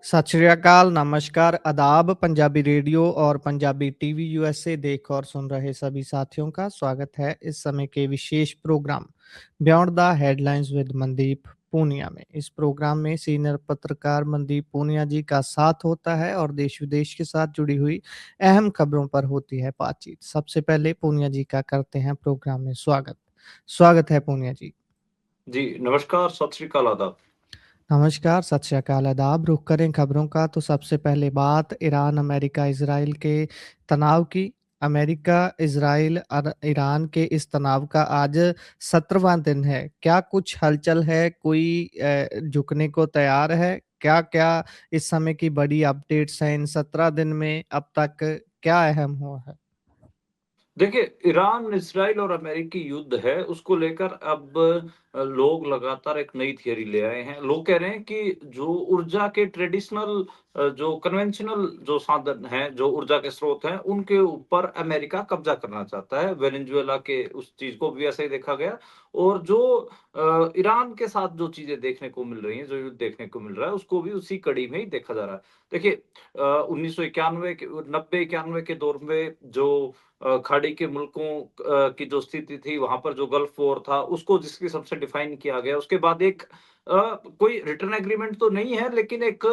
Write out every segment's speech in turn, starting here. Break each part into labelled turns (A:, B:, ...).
A: सत श्री अकाल, नमस्कार, आदाब। पंजाबी रेडियो और पंजाबी टीवी यूएसए देख और सुन रहे सभी साथियों का स्वागत है इस समय के विशेष programme beyond the headlines with Mandeep Punia में। इस प्रोग्राम में सीनियर पत्रकार मनदीप पूनिया जी का साथ होता है और देश विदेश के साथ जुड़ी हुई अहम खबरों पर होती है बातचीत। सबसे पहले पूनिया जी का करते हैं प्रोग्राम में स्वागत। स्वागत है पूनिया जी।
B: जी, नमस्कार, सत श्री अकाल, आदाब।
A: नमस्कार, सत श्री अकाल, आदाब। रुख करें खबरों का तो सबसे पहले बात ईरान, अमेरिका, इज़राइल के तनाव की। अमेरिका, इज़राइल और ईरान के इस तनाव का आज 17वां दिन है। क्या कुछ हलचल है? कोई झुकने को तैयार है? क्या-क्या इस समय की बड़ी अपडेट्स हैं इन 17 दिन में अब तक क्या अहम हुआ है?
B: देखिए, ईरान, इज़राइल और अमेरिकी युद्ध है, उसको लेकर अब लोग लगातार एक नई थियरी ले आए हैं। लोग कह रहे हैं कि जो ऊर्जा के ट्रेडिशनल जो कन्वेंशनल जो साधन हैं, जो ऊर्जा के स्रोत हैं, उनके ऊपर अमेरिका कब्ज़ा करना चाहता है। वेनेजुएला के उस चीज़ को भी ऐसा ही देखा गया और जो ईरान के साथ जो चीज़ें देखने को मिल रही हैं, जो युद्ध देखने को मिल रहा है, उसको भी उसी कड़ी में ही देखा जा रहा है। देखिए 1991 के 90-91 के दौर में जो खाड़ी के मुल्कों की जो स्थिति थी, वहाँ पर जो गल्फ वॉर था, उसको जिस किस्म से डिफाइन किया गया, उसके बाद एक कोई रिटर्न एग्रीमेंट तो नहीं है, लेकिन एक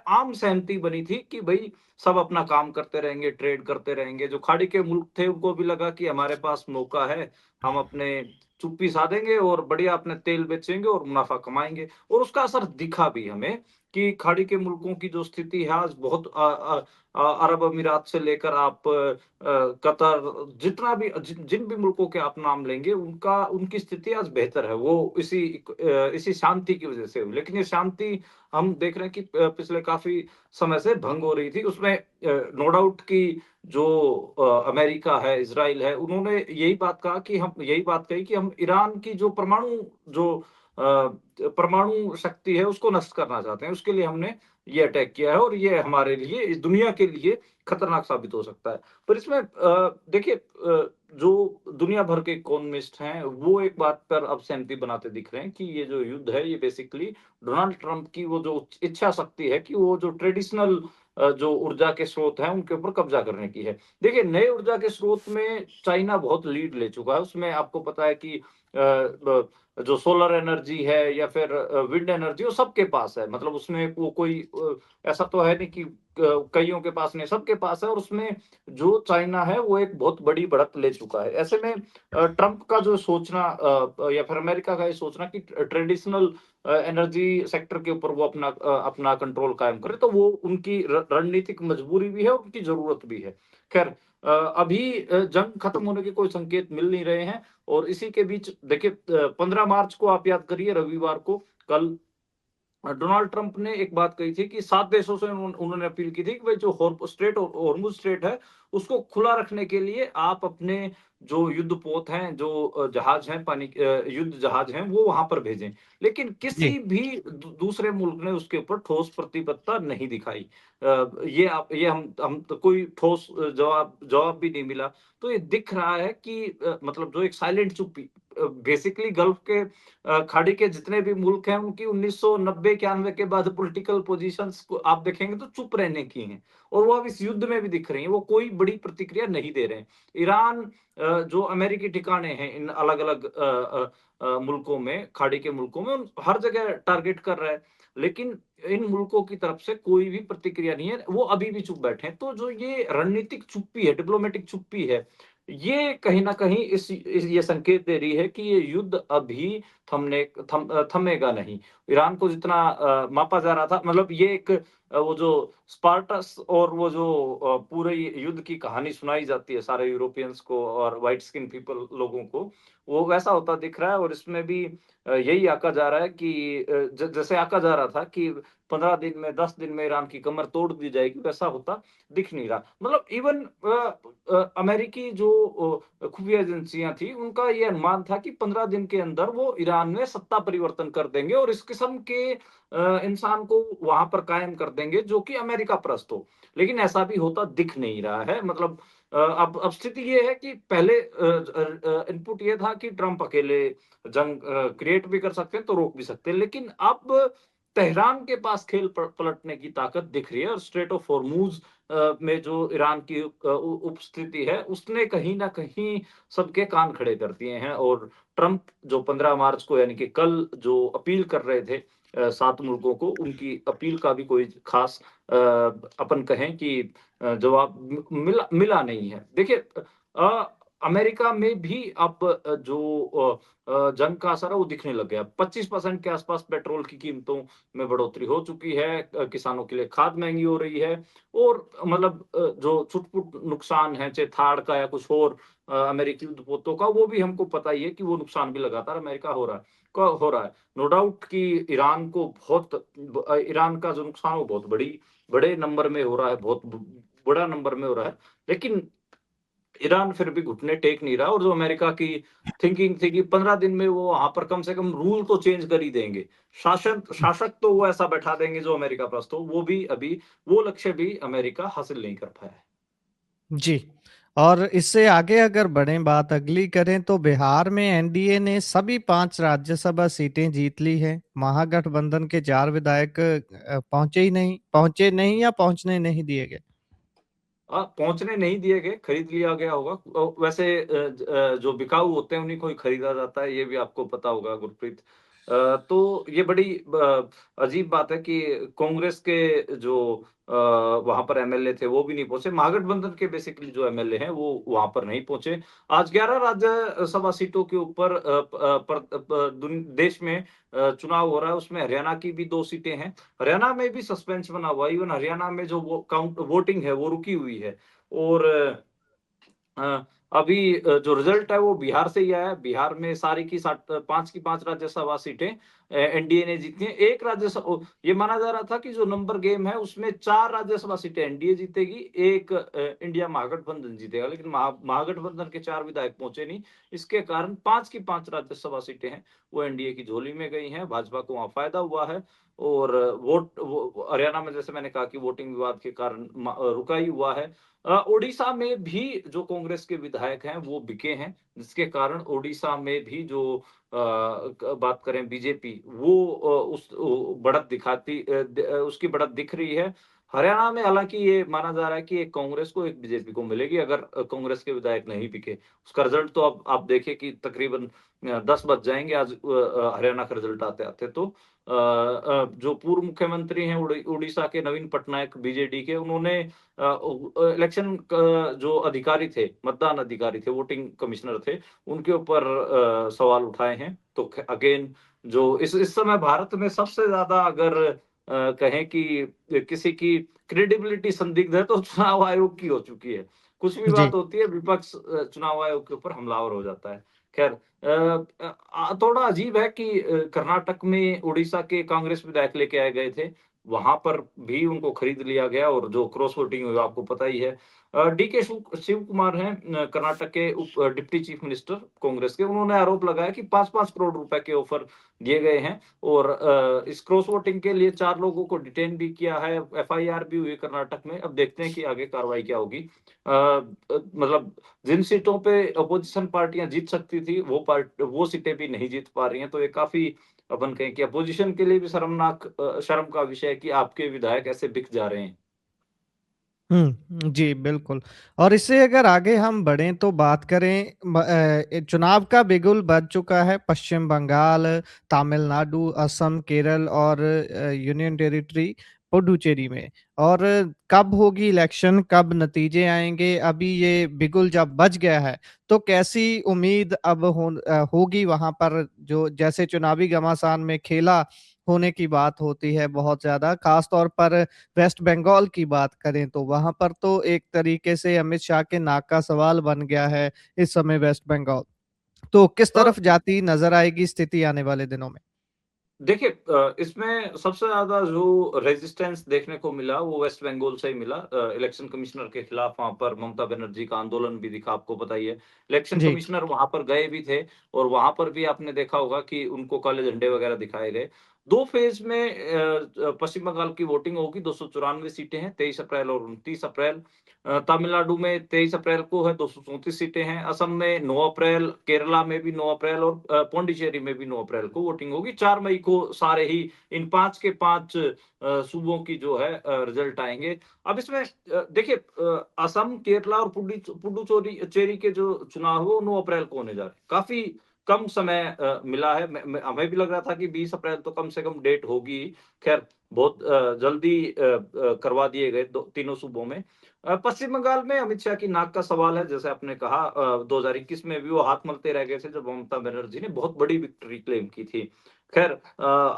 B: आम सहमति बनी थी कि भई सब अपना काम करते रहेंगे, ट्रेड करते रहेंगे। जो खाड़ी के मुल्क थे, उनको भी लगा कि हमारे पास मौका है, हम अपने चुप्पी साधेंगे और बढ़िया अपने तेल बेचेंगे और मुनाफ़ा कमाएँगे और उसका असर दिखा भी हमें कि खाड़ी के मुल्कों की जो स्थिति है आज बहुत अरब अमीरात से लेकर आप कतर जितना भी जिन भी मुल्कों के आप नाम लेंगे उनका उनकी स्थिति आज बेहतर है। वो इसी शांति की वज़ह से हुई। लेकिन ये शांति हम देख रहे हैं कि पिछले काफ़ी समय से भंग हो रही थी। उसमें नो डाउट कि जो अमेरिका है, इज़राइल है, उन्होंने यही बात कही कि हम ईरान की जो परमाणु शक्ति है उसको नष्ट करना चाहते हैं। उसके लिए हमने ये अटैक किया है और ये हमारे लिए, इस दुनिया के लिए खतरनाक साबित हो सकता है। पर इसमें देखिए जो दुनिया भर के इकोनॉमिस्ट हैं, वो एक बात पर अब सहमति बनाते दिख रहे हैं कि ये जो युद्ध है, ये बेसिकली डोनाल्ड ट्रम्प की वो जो इच्छा शक्ति है कि वो जो ट्रेडिशनल जो ऊर्जा के स्रोत हैं, उनके ऊपर कब्ज़ा करने की है। देखिए, नए ऊर्जा के स्रोत में चाइना बहुत लीड ले चुका है। उसमें आपको पता है कि ब जो सोलर एनर्जी है या फिर विंड एनर्जी, वो सबके पास है। मतलब उसमें वो कोई ऐसा तो है नहीं कि कइयों के पास नहीं, सबके पास है और उसमें जो चाइना है वो एक बहुत बड़ी बढ़त ले चुका है। ऐसे में ट्रम्प का जो सोचना या फिर अमेरिका का ये सोचना कि ट्रेडिशनल एनर्जी सेक्टर के ऊपर वो अपना कंट्रोल कायम करे, तो वो उनकी रणनीतिक मजबूरी भी है और उनकी ज़रूरत भी है। ख़ैर अभी जंग खत्म होने के कोई संकेत मिल नहीं रहे हैं और इसी के बीच देखिए 15 मार्च को आप याद करिए, रविवार को, कल डोनाल्ड ट्रंप ने एक बात कही थी कि 7 देशों से उन्होंने अपील की थी कि भाई जो हॉर्मुज़ स्ट्रेट है, उसको खुला रखने के लिए आप अपने जो युद्धपोत हैं, जो जहाज हैं, युद्ध जहाज हैं, वो वहाँ पर भेजें। लेकिन
A: जी।
B: किसी भी दूसरे मुल्क ने उसके ऊपर ठोस प्रतिबद्धता नहीं दिखाई। ये हम तो कोई ठोस जवाब भी नहीं मिला। तो ये दिख रहा है कि मतलब जो एक साइलेंट चुप्पी बेसिकली गल्फ के खाड़ी के जितने भी मुल्क हैं उनकी 1990-91 के बाद पॉलिटिकल पोजीशंस को आप देखेंगे तो चुप रहने की हैं और वो अब इस युद्ध में भी दिख रही हैं, वो कोई बड़ी प्रतिक्रिया नहीं दे रहे हैं। ईरान जो अमेरिकी ठिकाने हैं इन अलग-अलग मुल्कों में, खाड़ी के मुल्कों में, हर जगह टारगेट कर रहा है, लेकिन इन मुल्कों की तरफ से कोई भी प्रतिक्रिया नहीं है, वो अभी भी चुप बैठे हैं। तो जो ये रणनीतिक चुप्पी है, डिप्लोमैटिक चुप्पी है, ये कहीं न कहीं ये संकेत दे रही है कि ये युद्ध अभी थमेगा नहीं। ईरान को जितना मापा जा रहा था, मतलब ये एक वो जो स्पार्टस और वो जो पूरे युद्ध की कहानी सुनाई जाती है सारे यूरोपियंस को और व्हाइट स्किन पीपल लोगों को, वो वैसा होता दिख रहा है और इसमें भी यही आँका जा रहा है कि जैसे आँका जा रहा था कि 15 दिन में, 10 दिन में ईरान की कमर तोड़ दी जाएगी, वैसा होता दिख नहीं रहा। मतलब इवन अमेरिकी जो खुफिया एजेंसियाँ थी, उनका ये अनुमान था कि 15 दिन के अंदर वो ईरान में सत्ता परिवर्तन कर देंगे और इस किस्म के इंसान को वहाँ पर कायम कर देंगे जो कि अमेरिका परस्त हो। लेकिन ऐसा भी होता दिख नहीं रहा है। मतलब अब स्थिति ये है कि पहले इनपुट ये था कि ट्रम्प अकेले जंग क्रिएट भी कर सकते हैं, तो रोक भी सकते हैं। लेकिन अब तेहरान के पास खेल पलटने की ताकत दिख रही है और स्ट्रेट ऑफ हॉर्मूज में जो ईरान की उपस्थिति है उसने कहीं ना कहीं सबके कान खड़े कर दिए हैं। और ट्रंप जो 15 मार्च को यानी कि कल जो अपील कर रहे थे 7 मुल्कों को, उनकी अपील का भी कोई खास अपन कहें कि जवाब मिला मिला नहीं है। देखिए अमेरिका में भी अब जंग का असर है वो दिखने लग गया। 25% के आसपास पेट्रोल की कीमतों में बढ़ोतरी हो चुकी है। किसानों के लिए खाद महँगी हो रही है और मतलब जो छुट-पुट नुकसान है, चाहे थाड़ का या कुछ और अमेरिकी उद्योगों का, वो भी हमको पता ही है कि वो नुकसान भी लगातार अमेरिका हो रहा है। नो डाउट कि ईरान को ईरान का जो नुकसान है वो बहुत बड़े नंबर में हो रहा है, बहुत बड़ा नंबर में हो रहा है। लेकिन ईरान फिर भी घुटने टेक नहीं रहा और जो अमेरिका की थिंकिंग थी कि 15 दिन में वो वहाँ पर कम से कम रूल तो चेंज कर ही देंगे। शासक तो वो ऐसा बैठा देंगे जो अमेरिका परस्त हो, वो भी अभी वो लक्ष्य भी अमेरिका हासिल नहीं कर पाया है।
A: जी। और इससे आगे अगर बढ़ें, बात अगली करें, तो बिहार में एनडीए ने सभी 5 राज्यसभा सीटें जीत ली है। महागठबंधन के 4 विधायक पहुंचे नहीं या पहुंचने नहीं दिए गए।
B: पहुँचने नहीं दिए गए, खरीद लिया गया होगा। वैसे जो बिकाऊ होते हैं उन्हीं को ही खरीदा जाता है, ये भी आपको पता होगा गुरप्रीत। तो ये बड़ी अजीब बात है कि कांग्रेस के जो वहाँ पर एमएलए थे वो भी नहीं पहुँचे। महागठबंधन के बेसिकली जो एमएलए हैं वो वहाँ पर नहीं पहुँचे। आज 11 राज्यसभा सीटों के ऊपर देश में चुनाव हो रहा है, उसमें हरियाणा की भी 2 सीटें हैं। हरियाणा में भी सस्पेंस बना हुआ है। इवन हरियाणा में जो वोटिंग है वो रुकी हुई है। और अ, अभी जो रिजल्ट है वो बिहार से ही आया है। बिहार में सारी की 5 की 5 राज्यसभा सीटें एनडीए ने जीती हैं। एक राज्यसभा ये माना जा रहा था कि जो नंबर गेम है उसमें 4 राज्यसभा सीटें एनडीए जीतेगी, 1 इंडिया महागठबंधन जीतेगा। लेकिन महागठबंधन के 4 विधायक पहुंचे नहीं। इसके कारण 5 की 5 राज्यसभा सीटें हैं वो एनडीए की झोली में गई हैं। भाजपा को वहाँ फायदा हुआ है और हरियाणा में जैसे मैंने कहा कि वोटिंग विवाद के कारण रुका ही हुआ है। ओडिशा में भी जो कांग्रेस के विधायक हैं वो बिके हैं, जिसके कारण ओडिशा में भी जो बात करें बीजेपी वो बढ़त उसकी बढ़त दिख रही है। हरियाणा में हालांकि ये माना जा रहा है कि एक कांग्रेस को एक बीजेपी को मिलेगी अगर कांग्रेस के विधायक नहीं बिके। उसका रिजल्ट तो अब आप देखिए कि तकरीबन 10 बज जाएंगे आज हरियाणा का रिजल्ट आते आते। तो जो पूर्व मुख्यमंत्री हैं उड़ीसा के नवीन पटनायक बीजेडी के, उन्होंने इलेक्शन जो अधिकारी थे, मतदान अधिकारी थे, वोटिंग कमिश्नर थे, उनके ऊपर सवाल उठाए हैं। तो अगेन जो इस समय भारत में सबसे ज्यादा अगर कहें कि किसी की क्रेडिबिलिटी संदिग्ध है तो चुनाव आयोग की हो चुकी है। कुछ भी
A: जी।
B: बात होती है विपक्ष चुनाव आयोग के ऊपर हमलावर हो जाता है। खैर थोड़ा अजीब है कि कर्नाटक में उड़ीसा के कांग्रेस विधायक लेके आए गए थे। वहाँ पर भी उनको खरीद लिया गया और जो क्रॉस वोटिंग हुई आपको पता ही है। डीके शिव कुमार हैं कर्नाटक के डिप्टी चीफ मिनिस्टर कांग्रेस के। उन्होंने आरोप लगाया कि 5-5 करोड़ रुपए के ऑफर दिए गए हैं और इस क्रॉस वोटिंग के लिए 4 लोगों को डिटेन भी किया है, एफआईआर भी हुई है कर्नाटक में। अब देखते हैं कि आगे कार्रवाई क्या होगी। मतलब जिन सीटों पे अपोजिशन पार्टियां जीत सकती थी वो सीटें भी नहीं जीत पा रही हैं। तो ये काफी अपन कहें कि अपोजिशन के लिए भी शर्म का विषय है कि आपके विधायक ऐसे बिक जा रहे हैं।
A: जी, बिल्कुल। और इससे अगर आगे हम बढ़ें तो बात करें, चुनाव का बिगुल बज चुका है पश्चिम बंगाल, तमिलनाडु, असम, केरल और यूनियन टेरिटरी पुडुचेरी में। और कब होगी इलेक्शन, कब नतीजे आएँगे, अभी ये बिगुल जब बज गया है, तो कैसी उम्मीद अब होगी वहाँ पर, जो जैसे चुनावी घमासान में खेला होने की बात होती है बहुत ज़्यादा, ख़ास तौर पर वेस्ट बंगाल की बात करें तो वहाँ पर तो एक तरीके से अमित शाह के नाक का सवाल बन गया है इस समय वेस्ट बंगाल। तो किस
B: अ,
A: तरफ जाती नज़र आएगी स्थिति आने वाले दिनों में?
B: देखिए इसमें सबसे ज़्यादा जो रेजिस्टेंस देखने को मिला वो वेस्ट बंगाल से ही मिला। इलेक्शन कमिश्नर के खिलाफ वहाँ पर ममता बनर्जी का आंदोलन भी दिखा, आपको पता ही है। इलेक्शन
A: जी।
B: कमिश्नर वहाँ पर गए भी थे और वहाँ पर भी आपने देखा होगा कि उनको काले झंडे वगैरह दिखाए गए। 2 फेज़ में पश्चिम बंगाल की वोटिंग होगी, 294 सीटें हैं, 23 अप्रैल और 29 अप्रैल। तमिलनाडु में 23 अप्रैल को है, 234 सीटें हैं, असम में 9 अप्रैल, केरला में भी 9 अप्रैल और पुडुचेरी में भी 9 अप्रैल को वोटिंग होगी। 4 मई को सारे ही इन 5 के 5 सूबों की जो है रिज़ल्ट आएँगे। अब इसमें देखिए असम, केरला और पुडुचेरी के जो चुनाव है वो 9 अप्रैल को होने जा रहे हैं। काफ़ी कम समय मिला है। मैं हमें भी लग रहा था कि 20 अप्रैल तो कम से कम डेट होगी। ख़ैर बहुत जल्दी करवा दिए गए दो तीनों सूबों में। पश्चिम बंगाल में अमित शाह की नाक का सवाल है, जैसे आपने कहा 2021 में भी वो हाथ मलते रह गए थे जब ममता बनर्जी ने बहुत बड़ी विक्ट्री क्लेम की थी। ख़ैर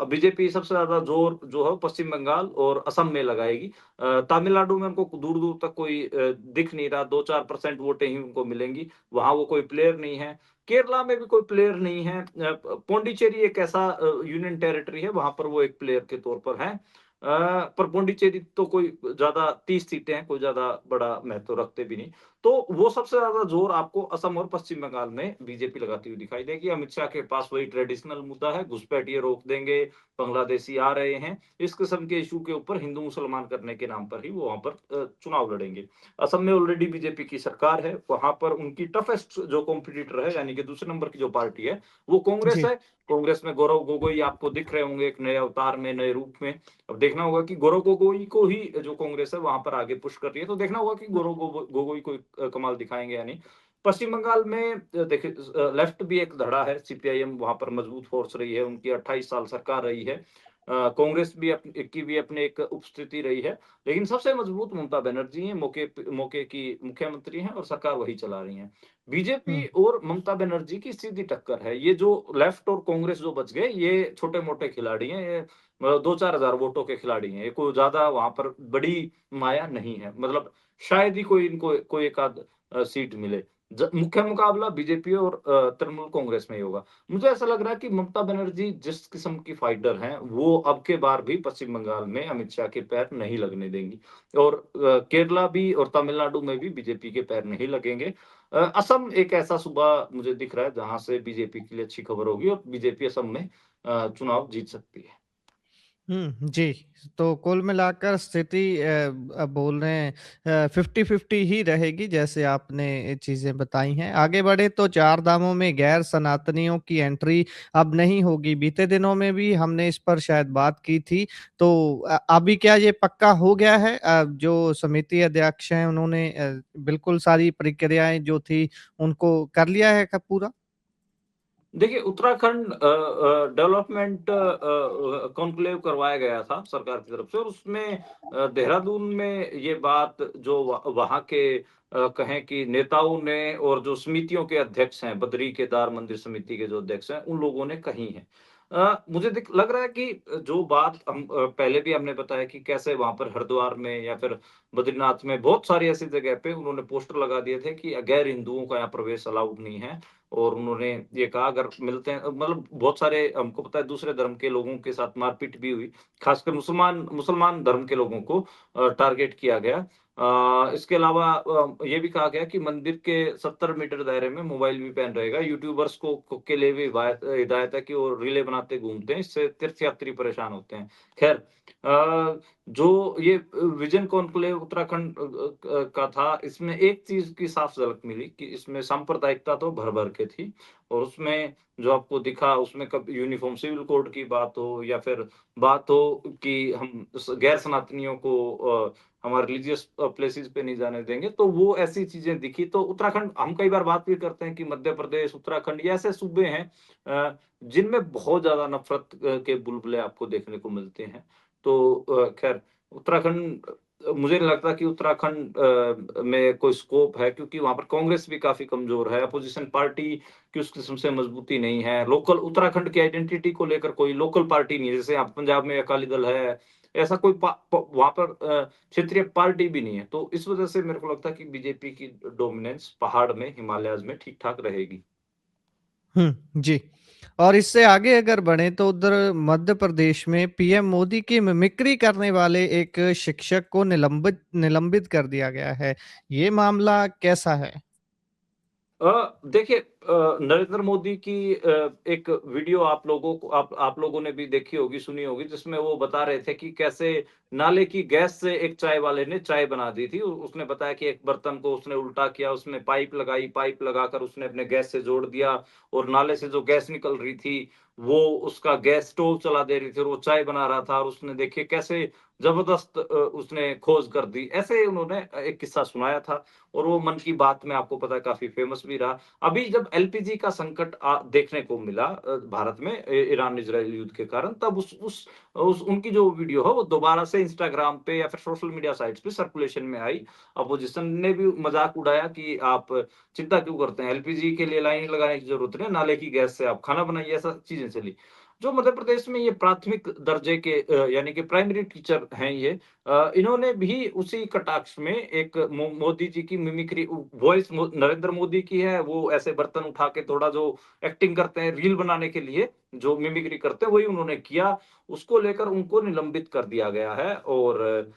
B: बीजेपी सबसे ज़्यादा ज़ोर जो है वो पश्चिम बंगाल और असम में लगाएगी। तमिलनाडु में उनको दूर-दूर तक कोई दिख नहीं रहा, 2-4% वोटें ही उनको मिलेंगी, वहाँ वो कोई प्लेयर नहीं है। केरला में भी कोई प्लेयर नहीं है। पौंडीचेरी एक ऐसा यूनियन टेरिटरी है, वहाँ पर वो एक प्लेयर के तौर पर हैं। पर पौंडीचेरी तो कोई ज़्यादा 30 सीटें हैं, कोई ज़्यादा बड़ा महत्व रखते भी नहीं। तो वो सबसे ज़्यादा ज़ोर आपको असम और पश्चिम बंगाल में बीजेपी लगाती हुई दिखाई देगी। अमित शाह के पास वही ट्रेडिशनल मुद्दा है, घुसपैठिए रोक देंगे, बांग्लादेशी आ रहे हैं। इस किस्म के इश्यू के ऊपर हिंदू-मुसलमान करने के नाम पर ही वो वहाँ पर चुनाव लड़ेंगे। असम में ऑलरेडी बीजेपी की सरकार है, वहाँ पर उनकी टफेस्ट जो कॉम्पिटिटर है, यानी कि दूसरे नंबर की जो पार्टी है, वो कांग्रेस
A: जी।
B: है। कांग्रेस में गौरव गोगोई आपको दिख रहे होंगे एक नए अवतार में, नए रूप में। अब देखना होगा कि गौरव गोगोई को ही जो कांग्रेस है वहाँ पर आगे पुश कर रही है, तो देखना होगा कि गौरव गोगोई कोई कमाल दिखाएँगे या नहीं। पश्चिम बंगाल में देखिए लेफ्ट भी एक धड़ा है, सीपीआईएम वहाँ पर मजबूत फोर्स रही है, उनकी 28 साल सरकार रही है। कांग्रेस भी की भी अपनी एक उपस्थिति रही है। लेकिन सबसे मजबूत ममता बनर्जी हैं, मौके की मुख्यमंत्री हैं और सरकार वही चला रही हैं। बीजेपी
A: हुँ।
B: और ममता बनर्जी की सीधी टक्कर है। ये जो लेफ्ट और कांग्रेस जो बच गए, ये छोटे-मोटे खिलाड़ी हैं, ये 2-4 हज़ार वोटों के खिलाड़ी हैं। ये कोई ज़्यादा वहाँ पर बड़ी माया नहीं है। मतलब शायद ही कोई इनको कोई एक आध सीट मिले। मुख्य मुकाबला बीजेपी और तृणमूल कांग्रेस में ही होगा। मुझे ऐसा लग रहा है कि ममता बनर्जी जिस किस्म की फाइटर हैं, वो अब के बार भी पश्चिम बंगाल में अमित शाह के पैर नहीं लगने देंगी और केरला भी और तमिलनाडु में भी बीजेपी के पैर नहीं लगेंगे। असम एक ऐसा सूबा मुझे दिख रहा है, जहाँ से बीजेपी के लिए अच्छी खबर होगी और बीजेपी असम में चुनाव जीत सकती है।
A: जी। तो कुल मिलाकर स्थिति बोल रहे हैं 50-50 ही रहेगी जैसे आपने चीज़ें बताई हैं। आगे बढ़े तो चार धामों में गैर सनातनियों की एंट्री अब नहीं होगी। बीते दिनों में भी हमने इस पर शायद बात की थी। तो अभी क्या ये पक्का हो गया है? जो समिति अध्यक्ष हैं उन्होंने बिल्कुल सारी प्रक्रियाएँ जो थी उनको कर लिया है क्या पूरा?
B: देखिए, उत्तराखंड डेवलपमेंट कॉन्क्लेव करवाया गया था सरकार की तरफ से और उसमें देहरादून में ये बात जो वहाँ के कहें कि नेताओं ने और जो समितियों के अध्यक्ष हैं, बद्री केदार मंदिर समिति के जो अध्यक्ष हैं, उन लोगों ने कही है। मुझे दिख लग रहा है कि जो बात हम पहले भी हमने बताया कि कैसे वहाँ पर हरिद्वार में या फिर बद्रीनाथ में बहुत सारी ऐसी जगह पे उन्होंने पोस्टर लगा दिए थे कि गैर हिंदुओं का यहाँ प्रवेश अलाउड नहीं है। और उन्होंने ये कहा अगर मिलते हैं मतलब बहुत सारे हमको पता है दूसरे धर्म के लोगों के साथ मारपीट भी हुई, खासकर मुसलमान मुसलमान धर्म के लोगों को टारगेट किया गया। इसके अलावा ये भी कहा गया कि मंदिर के 70 मीटर दायरे में मोबाइल भी बैन रहेगा। यूट्यूबर्स को के लिए भी हिदायत है कि वो रीलें बनाते घूमते हैं, इससे तीर्थयात्री परेशान होते हैं। खैर जो ये विज़न कॉन्क्लेव उत्तराखंड का था, इसमें एक चीज़ की साफ झलक मिली कि इसमें सांप्रदायिकता तो भर-भर के थी और उसमें जो आपको दिखा उसमें कब यूनिफ़ॉर्म सिविल कोड की बात हो या फिर बात हो कि हम गैर सनातनियों को हमारे रिलीजियस प्लेसेस पे नहीं जाने देंगे, तो वो ऐसी चीज़ें दिखी। तो उत्तराखंड हम कई बार बात भी करते हैं कि मध्य प्रदेश, उत्तराखंड ये ऐसे सूबे हैं जिनमें बहुत ज़्यादा नफ़रत के बुलबुले आपको देखने को मिलते हैं। तो खैर उत्तराखंड मुझे नहीं लगता कि उत्तराखंड में कोई स्कोप है क्योंकि वहाँ पर कांग्रेस भी काफ़ी कमज़ोर है, अपोज़िशन पार्टी की उस किस्म से मज़बूती नहीं है। लोकल उत्तराखंड की आइडेंटिटी को लेकर कोई लोकल पार्टी नहीं है, जैसे आप पंजाब में अकाली दल है, ऐसा कोई पा प वहाँ पर क्षेत्रीय पार्टी भी नहीं है। तो इस वज़ह से मेरे को लगता है कि बीजेपी की डोमिनेंस पहाड़ में, हिमालयाज़ में ठीक-ठाक रहेगी।
A: जी। और इससे आगे अगर बढ़ें तो उधर मध्य प्रदेश में पीएम मोदी की मिमिक्री करने वाले एक शिक्षक को निलंबित कर दिया गया है। ये मामला कैसा है?
B: देखिए नरेंद्र मोदी की एक वीडियो आप लोगों ने भी देखी होगी, सुनी होगी, जिसमें वो बता रहे थे कि कैसे नाले की गैस से एक चाय वाले ने चाय बना दी थी। उसने बताया कि एक बर्तन को उसने उल्टा किया, उसमें पाइप लगाई, पाइप लगाकर उसने अपने गैस से जोड़ दिया और नाले से जो गैस निकल रही थी, वो उसका गैस स्टोव चला दे रही थी और वो चाय बना रहा था और उसने देखिए कैसे ज़बरदस्त उसने खोज कर दी। ऐसे उन्होंने एक किस्सा सुनाया था और वो मन की बात में आपको पता है काफ़ी फ़ेमस भी रहा। अभी जब एलपीजी का संकट देखने को मिला भारत में ईरान-इज़राइल युद्ध के कारण, तब उस उनकी जो वीडियो है वो दोबारा से इंस्टाग्राम पे या फिर सोशल मीडिया साइट्स पे सर्कुलेशन में आई। अपोजिशन ने भी मज़ाक उड़ाया कि आप चिंता क्यों करते हैं? एलपीजी के लिए लाइन लगाने की ज़रूरत नहीं है, नाले की गैस से आप खाना बनाइए, ऐसा चीज़ें चली। जो मध्य प्रदेश में ये प्राथमिक दर्जे के यानी कि प्राइमरी टीचर हैं ये, इन्होंने भी उसी कटाक्ष में एक मोदी जी की मिमिक्री वॉइस नरेंद्र मोदी की है, वो ऐसे बर्तन उठा के थोड़ा जो एक्टिंग करते हैं रील बनाने के लिए, जो मिमिक्री करते हैं वही उन्होंने किया। उसको लेकर उनको निलंबित कर दिया गया है और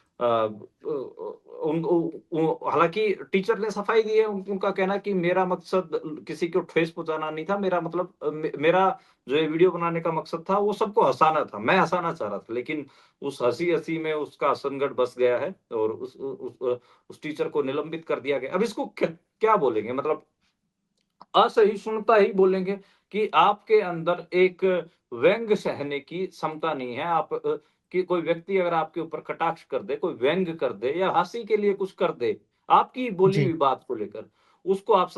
B: हालांकि टीचर ने सफाई दी है। उनका कहना है कि मेरा मकसद किसी को ठेस पहुंचाना नहीं था, मेरा मतलब मेरा जो ये वीडियो बनाने का मकसद था वो सबको हंसाना था, मैं हंसाना चाह रहा था, लेकिन उस हँसी-हँसी में उसका असंगत बस गया है और उस टीचर को निलंबित कर दिया गया। अब इसको क्या बोलेंगे, मतलब असहिष्णुता ही बोलेंगे कि आपके अंदर एक व्यंग्य सहने की क्षमता नहीं है। कि कोई व्यक्ति अगर आपके ऊपर कटाक्ष कर दे, कोई व्यंग्य कर दे या हँसी के लिए कुछ कर दे, आपकी बोली
A: जी।
B: हुई बात को लेकर, उसको आप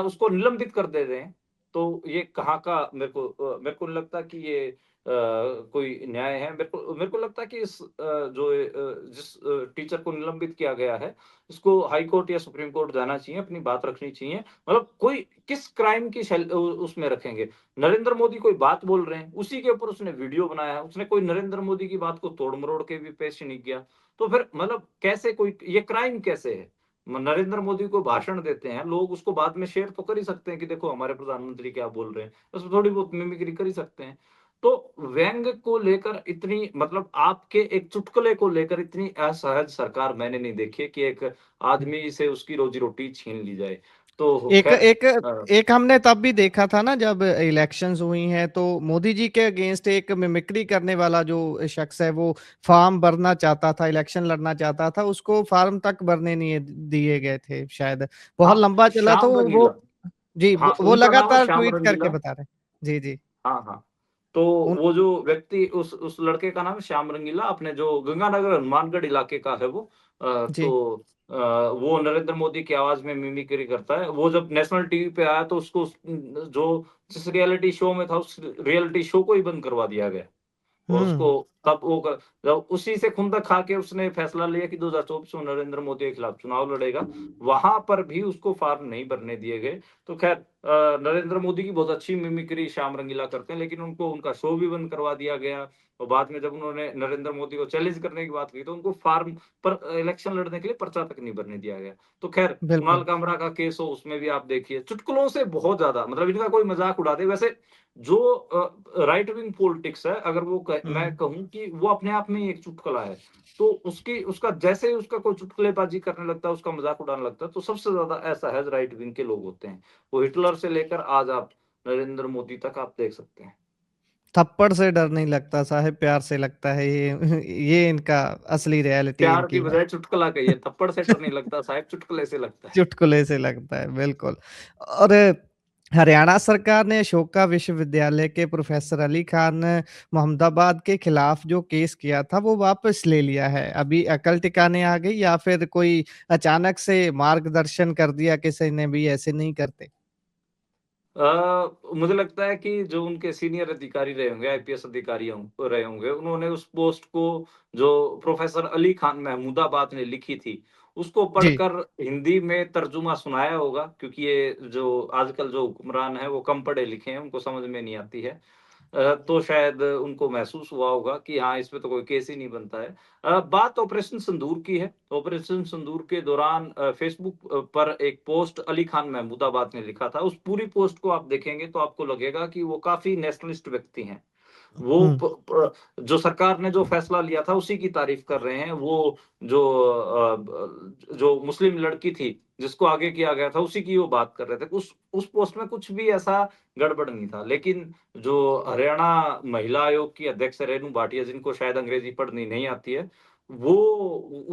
B: उसको निलंबित कर दे रहे हैं, तो ये कहाँ का मेरे को नहीं लगता कि ये कोई न्याय है। मेरे को लगता है कि जिस टीचर को निलंबित किया गया है, इसको हाई कोर्ट या सुप्रीम कोर्ट जाना चाहिए, अपनी बात रखनी चाहिए। मतलब कोई किस क्राइम की उसमें रखेंगे। नरेंद्र मोदी कोई बात बोल रहे हैं, उसी के ऊपर उसने वीडियो बनाया है, उसने कोई नरेंद्र मोदी की बात को तोड़ मरोड़ के भी पेश नहीं किया। तो फिर मतलब कैसे कोई ये क्राइम कैसे है? नरेंद्र मोदी को भाषण देते हैं लोग, उसको बाद में शेयर तो कर ही सकते हैं कि देखो हमारे प्रधानमंत्री क्या बोल रहे हैं, उसमें थोड़ी बहुत मिमिक्री कर ही सकते हैं। तो व्यंग को लेकर इतनी, मतलब आपके एक चुटकुले को लेकर इतनी असहज सरकार मैंने नहीं देखी है कि एक आदमी से उसकी रोजी रोटी छीन ली जाए। तो
A: एक
B: खैर
A: एक एक हमने तब भी देखा था ना जब इलेक्शंस हुई हैं तो मोदी जी के अगेंस्ट एक मिमिक्री करने वाला जो शख्स है वो फॉर्म भरना चाहता था, इलेक्शन लड़ना चाहता था, उसको फॉर्म तक भरने नहीं दिए गए थे शायद। बहुत
B: हाँ,
A: लंबा चला तो
B: श्याम
A: वो
B: रंगीला।
A: जी,
B: हाँ,
A: वो
B: उनका नाम है
A: लगातार
B: श्याम
A: ट्वीट करके
B: रंगीला।
A: बता रहे हैं। जी, जी।
B: हाँ, हाँ। तो
A: उन
B: वो जो व्यक्ति, उस लड़के का नाम है श्याम रंगीला, अपने जो गंगानगर हनुमानगढ़ इलाके का है वो।
A: जी।
B: वो नरेंद्र मोदी की आवाज़ में मिमिक्री करता है। वो जब नेशनल टीवी पे आया तो उसको जिस रियलिटी शो में था, उस रियलिटी शो को ही बंद करवा दिया गया। और
A: हुँ,
B: उसको तब वो जब उसी से खुंदक खा के उसने फैसला लिया कि 2024 में नरेंद्र मोदी के खिलाफ चुनाव लड़ेगा, वहाँ पर भी उसको फॉर्म नहीं भरने दिए गए। तो ख़ैर नरेंद्र मोदी की बहुत अच्छी मिमिक्री श्याम रंगीला करते हैं, लेकिन उनको उनका शो भी बंद करवा दिया गया और बाद में जब उन्होंने नरेंद्र मोदी को चैलेंज करने की बात की, तो उनको फॉर्म पर इलेक्शन लड़ने के लिए पर्चा तक नहीं भरने दिया गया। तो ख़ैर कुणाल
A: बिल्कुल।
B: कामरा का केस हो, उसमें भी आप देखिए, चुटकुलों से बहुत ज़्यादा, मतलब इनका कोई मज़ाक उड़ा दे। वैसे जो राइट विंग पॉलिटिक्स है, अगर मैं
A: हुँ।
B: कहूँ कि वो अपने आप में ही एक चुटकुला है, तो उसका जैसे ही उसका कोई चुटकुलेबाजी करने लगता है, उसका मज़ाक उड़ाने लगता है, तो सबसे ज़्यादा असहज राइट विंग के लोग होते हैं। वो हिटलर से लेकर आज आप नरेंद्र मोदी तक आप देख सकते हैं।
A: थप्पड़ से डर नहीं लगता साहेब, प्यार से लगता है ये ये इनका असली रियलिटी
B: प्यार की
A: इनकी है।
B: बजाय चुटकुला कहिए, थप्पड़ से डर नहीं लगता साहब, चुटकुले से लगता है।
A: चुटकुले से लगता है, बिल्कुल। और हरियाणा सरकार ने अशोका विश्वविद्यालय के प्रोफ़ेसर अली खान मोहम्मदाबाद के खिलाफ जो केस किया था, वो वापस ले लिया है। अभी अकल टिकाने आ गई या फिर कोई अचानक से मार्गदर्शन कर दिया किसी ने भी ऐसे नहीं करते?
B: मुझे लगता है कि जो उनके सीनियर अधिकारी रहे होंगे, आईपीएस अधिकारी रहे होंगे, उन्होंने उस पोस्ट को, जो प्रोफ़ेसर अली खान महमूदाबाद ने लिखी थी, उसको
A: जी,
B: पढ़कर हिंदी में तर्जुमा सुनाया होगा, क्योंकि ये जो आजकल जो हुक्मरान हैं, वो कम पढ़े लिखे हैं, उनको समझ में नहीं आती है। तो शायद उनको महसूस हुआ होगा कि हाँ, इस पे तो कोई केस ही नहीं बनता है। बात ऑपरेशन सिंदूर की है। ऑपरेशन सिंदूर के दौरान फ़ेसबुक पर एक पोस्ट अली खान महमूदाबाद ने लिखा था। उस पूरी पोस्ट को आप देखेंगे तो आपको लगेगा कि वो काफ़ी नेशनलिस्ट व्यक्ति हैं। वो
A: हम्म।
B: जो सरकार ने जो फैसला लिया था उसी की तारीफ कर रहे हैं। वो जो जो मुस्लिम लड़की थी जिसको आगे किया गया था उसी की वो बात कर रहे थे। उस पोस्ट में कुछ भी ऐसा गड़बड़ नहीं था। लेकिन जो हरियाणा महिला आयोग की अध्यक्ष रेणु भाटिया, जिनको शायद अंग्रेजी पढ़नी नहीं आती है, वो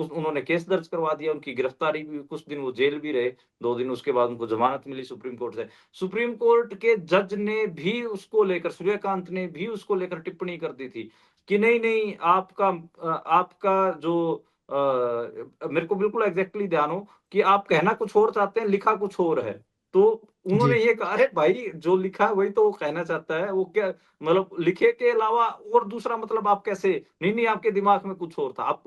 B: उन्होंने केस दर्ज करवा दिया। उनकी गिरफ्तारी भी, कुछ दिन वो जेल भी रहे, 2 दिन। उसके बाद उनको जमानत मिली सुप्रीम कोर्ट से। सुप्रीम कोर्ट के जज ने भी उसको लेकर, सूर्यकांत ने भी उसको लेकर टिप्पणी कर दी थी कि नहीं नहीं, आपका जो मेरे को बिल्कुल एग्जैक्टली ध्यान हो कि आप कहना कुछ और चाहते हैं, लिखा कुछ और है। तो उन्होंने
A: जी।
B: ये कहा, अरे भाई, जो लिखा है वही तो वो कहना चाहता है। वो क्या मतलब, लिखे के अलावा और दूसरा मतलब आप कैसे, नहीं नहीं, आपके दिमाग में कुछ और था। आप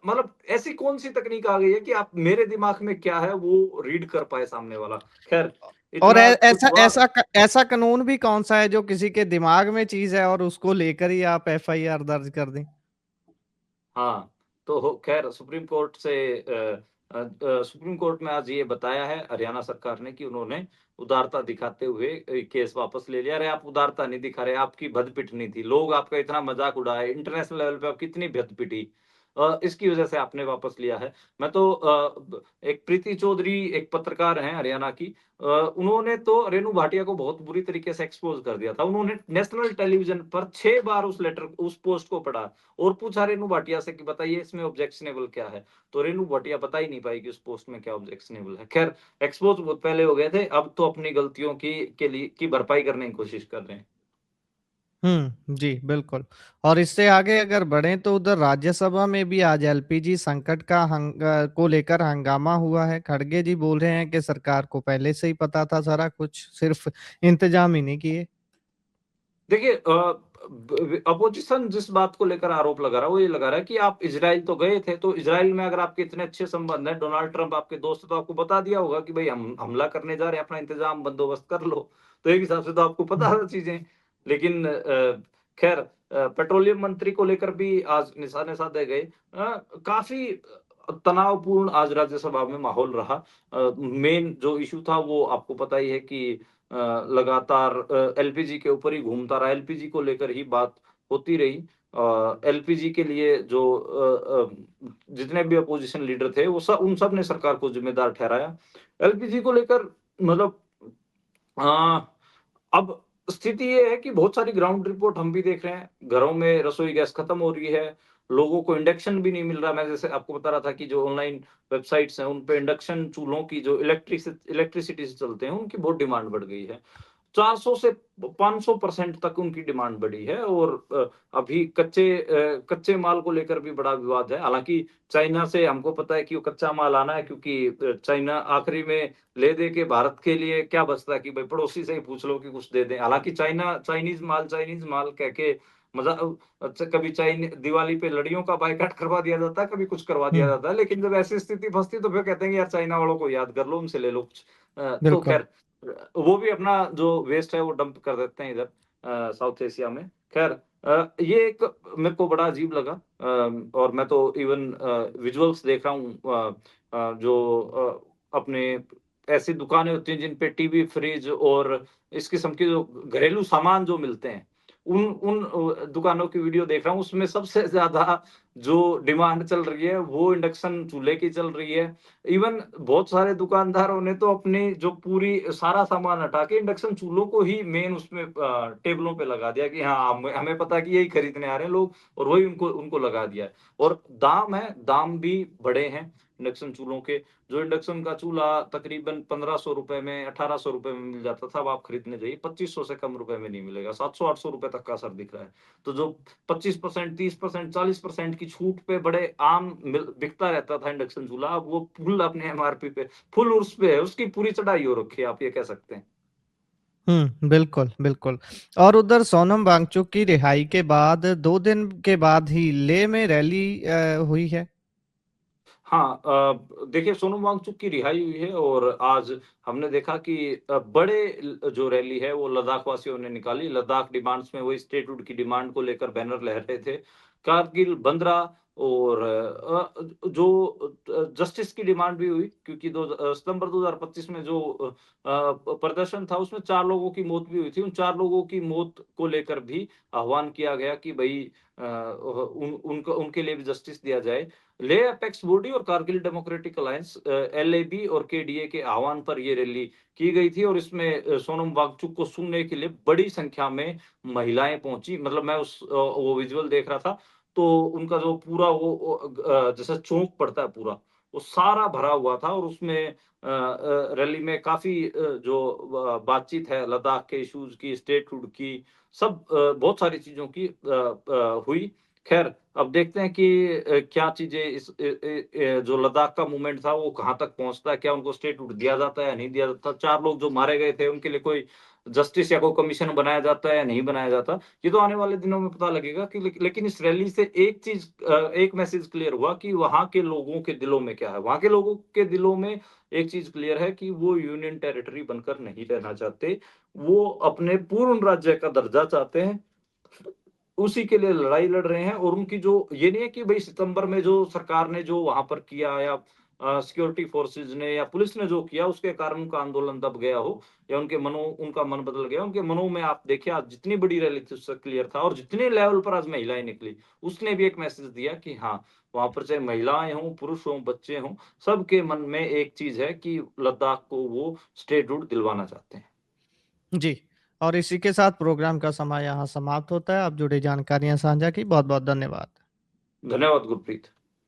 B: मतलब ऐसी कौन सी तकनीक आ गई है कि आप मेरे दिमाग में क्या है वो रीड कर पाए सामने वाला। खैर,
A: और
B: इतना कुछ
A: ऐसा
B: हुआ।
A: ऐसा कानून भी कौन सा है जो किसी के दिमाग में चीज है और उसको लेकर ही आप एफआईआर दर्ज कर दें?
B: हाँ, तो खैर सुप्रीम कोर्ट से सुप्रीम कोर्ट में आज ये बताया है हरियाणा सरकार ने कि उन्होंने उदारता दिखाते हुए केस वापस ले लिया। अरे आप उदारता नहीं दिखा रहे, आपकी भद पिटनी थी। लोग आपका इतना मजाक उड़ाए, इंटरनेशनल लेवल पे आप कितनी भद पिटी, इसकी वजह से आपने वापस लिया है। मैं तो एक प्रीति चौधरी, एक पत्रकार हैं हरियाणा की, उन्होंने तो रेणु भाटिया को बहुत बुरी तरीके से एक्सपोज कर दिया था। उन्होंने नेशनल टेलीविजन पर 6 बार उस पोस्ट को पढ़ा और पूछा रेणु भाटिया से कि बताइए इसमें ऑब्जेक्शनेबल क्या है। तो रेणु भाटिया बता ही नहीं पाई कि उस पोस्ट में क्या ऑब्जेक्शनेबल है। खैर, एक्सपोज बहुत पहले हो गए थे, अब तो अपनी गलतियों की भरपाई करने की कोशिश कर रहे हैं।
A: जी, बिल्कुल। और इससे आगे अगर बढ़ें तो उधर राज्यसभा में भी आज एलपीजी संकट का को लेकर हंगामा हुआ है। खड़गे जी बोल रहे हैं कि सरकार को पहले से ही पता था सारा कुछ, सिर्फ इंतजाम ही नहीं किए।
B: देखिए, अपोजिशन जिस बात को लेकर आरोप लगा रहा है वो ये लगा रहा है कि आप इजराइल तो गए थे, तो इजराइल में अगर आपके इतने अच्छे संबंध हैं, डोनाल्ड ट्रंप आपके दोस्त है, तो आपको बता दिया होगा कि भाई हम हमला करने जा रहे हैं, अपना इंतजाम बंदोबस्त कर लो। तो एक हिसाब से तो आपको पता
A: हुँ,
B: है चीजें। लेकिन खैर, पेट्रोलियम मंत्री को लेकर भी आज निशाने साधे गए। काफी तनावपूर्ण आज राज्यसभा में माहौल रहा। मेन जो इशू था वो आपको पता ही है कि लगातार एलपीजी के ऊपर ही घूमता रहा, एलपीजी को लेकर ही बात होती रही। एलपीजी के लिए जो जितने भी अपोजिशन लीडर थे वो सब, उन सब ने सरकार को जिम्मेदार ठहराया। एलपीजी को लेकर मतलब अ, अब स्थिति ये है कि बहुत सारी ग्राउंड रिपोर्ट हम भी देख रहे हैं, घरों में रसोई गैस खत्म हो रही है, लोगों को इंडक्शन भी नहीं मिल रहा। मैं जैसे आपको बता रहा था कि जो ऑनलाइन वेबसाइट्स हैं, उन पे इंडक्शन चूल्हों की जो इलेक्ट्रिसिटी से चलते हैं, उनकी बहुत डिमांड बढ़ गई है। 400 से 500% तक उनकी डिमांड बढ़ी है। और अभी कच्चे माल को लेकर भी बड़ा विवाद है। हालाँकि चाइना से हमको पता है कि वो कच्चा माल आना है, क्योंकि चाइना आखिरी में ले दे के भारत के लिए क्या बचता है कि भाई पड़ोसी से ही पूछ लो कि कुछ दे दें। हालाँकि चाइनीज़ माल कह के अच्छा, कभी दिवाली पे लड़ियों का बायकॉट करवा दिया जाता है, कभी कुछ करवा
A: हुँ,
B: दिया जाता है। लेकिन जब ऐसी स्थिति फँसती है तो फिर कहते हैं कि यार चाइना वालों को याद कर लो, उनसे ले लो कुछ। तो
A: बिल्कुल।
B: खैर, वो भी अपना जो वेस्ट है वो डंप कर देते हैं इधर साउथ एशिया में। खैर, ये एक मेरे को बड़ा अजीब लगा। और मैं तो इवन विजुअल्स देख रहा हूँ, जो अपने ऐसी दुकानें होती हैं जिन पे टीवी, फ्रिज और इस किस्म के जो घरेलू सामान जो मिलते हैं, उन उन दुकानों की वीडियो देख रहा हूँ। उसमें सबसे ज़्यादा जो डिमांड चल रही है वो इंडक्शन चूल्हे की चल रही है। इवन बहुत सारे दुकानदारों ने तो अपनी जो पूरी सारा सामान हटा के इंडक्शन चूल्हों को ही मेन उसमें टेबलों पे लगा दिया कि हाँ, हमें पता है कि यही खरीदने आ रहे हैं लोग, और वही उनको उनको लगा दिया है। और दाम भी बढ़े हैं इंडक्शन चूल्हों के। जो इंडक्शन का चूल्हा तकरीबन 1500 रुपए में, 1800 रुपए में मिल जाता था, अब आप खरीदने जाइए 2500 से कम रुपए में नहीं मिलेगा। 700-800 रुपए तक का असर दिख रहा है। तो जो 25%, 30%, 40% की छूट पे बड़े आम बिकता रहता था इंडक्शन चूल्हा, अब वो फुल अपने एमआरपी पे, फुल उस पे है, उसकी पूरी चढ़ाई हो रखी है, आप ये कह सकते हैं।
A: बिल्कुल, बिल्कुल। और उधर सोनम वांगचुक की रिहाई के बाद 2 दिन के बाद ही लेह में रैली हुई है।
B: हाँ, देखिए, सोनम वांगचुक की रिहाई हुई है और आज हमने देखा कि बड़े जो रैली है वो लद्दाख वासियों ने निकाली। लद्दाख डिमांड्स में वही स्टेटहुड की डिमांड को लेकर बैनर लहर रहे थे। कारगिल, बंदरा और जो जस्टिस की डिमांड भी हुई, क्योंकि सितंबर 2025 में जो प्रदर्शन था उसमें 4 लोगों की मौत भी हुई थी। उन 4 लोगों की मौत को लेकर भी आह्वान किया गया कि भई उनके लिए भी जस्टिस दिया जाए। लेह अपेक्स बॉडी और कारगिल डेमोक्रेटिक अलायंस एलएबी और केडीए के आह्वान पर ये रैली की गई थी, और इसमें सोनम वांगचुक को सुनने के लिए बड़ी संख्या में महिलाएँ पहुँची। मतलब मैं वो विज़ुअल देख रहा था, तो उनका जो पूरा जैसे चौक पड़ता है पूरा, वो सारा भरा हुआ था, और उसमें रैली में काफ़ी जो बातचीत है लद्दाख के इश्यूज़ की, स्टेटहुड की, सब बहुत सारी चीज़ों की हुई। ख़ैर, अब देखते हैं कि क्या चीज़ें इस जो लद्दाख का मूवमेंट था वो कहाँ तक पहुँचता है, क्या उनको स्टेटहुड दिया जाता है या नहीं दिया जाता? 4 लोग जो मारे गए थे उनके लिए कोई जस्टिस या कोई कमीशन बनाया जाता है या नहीं बनाया जाता? ये तो आने वाले दिनों में पता लगेगा कि लेकिन इस रैली से एक चीज़ एक मैसेज क्लियर हुआ कि वहाँ के लोगों के दिलों में क्या है। वहाँ के लोगों के दिलों में एक चीज़ क्लियर है कि वो यूनियन टेरिटरी बनकर नहीं रहना चाहते। वो अपने पूर्ण राज्य का दर्जा चाहते हैं। उसी के लिए लड़ाई लड़ रहे हैं, और उनकी जो ये नहीं है कि भई सितंबर में जो सरकार ने जो वहाँ पर किया, या सिक्योरिटी फोर्सेज़ ने या पुलिस ने जो किया उसके कारण उनका आंदोलन दब गया हो, या उनका मन बदल गया। उनके मनों में आप देखिए, आज जितनी बड़ी रैली थी उससे क्लियर था, और जितने लेवल पर आज महिलाएँ निकली, उसने भी एक मैसेज दिया कि हाँ, वहाँ पर चाहे महिलाएँ हों, पुरुष हों, बच्चे हों, सबके मन में एक चीज़ है कि लद्दाख को वो स्टेटहुड दिलवाना चाहते हैं।
A: जी। और इसी के साथ प्रोग्राम का समय यहाँ समाप्त होता है। आप जुड़ी जानकारियाँ साझा की, बहुत-बहुत धन्यवाद।
B: धन्यवाद गुरप्रीत।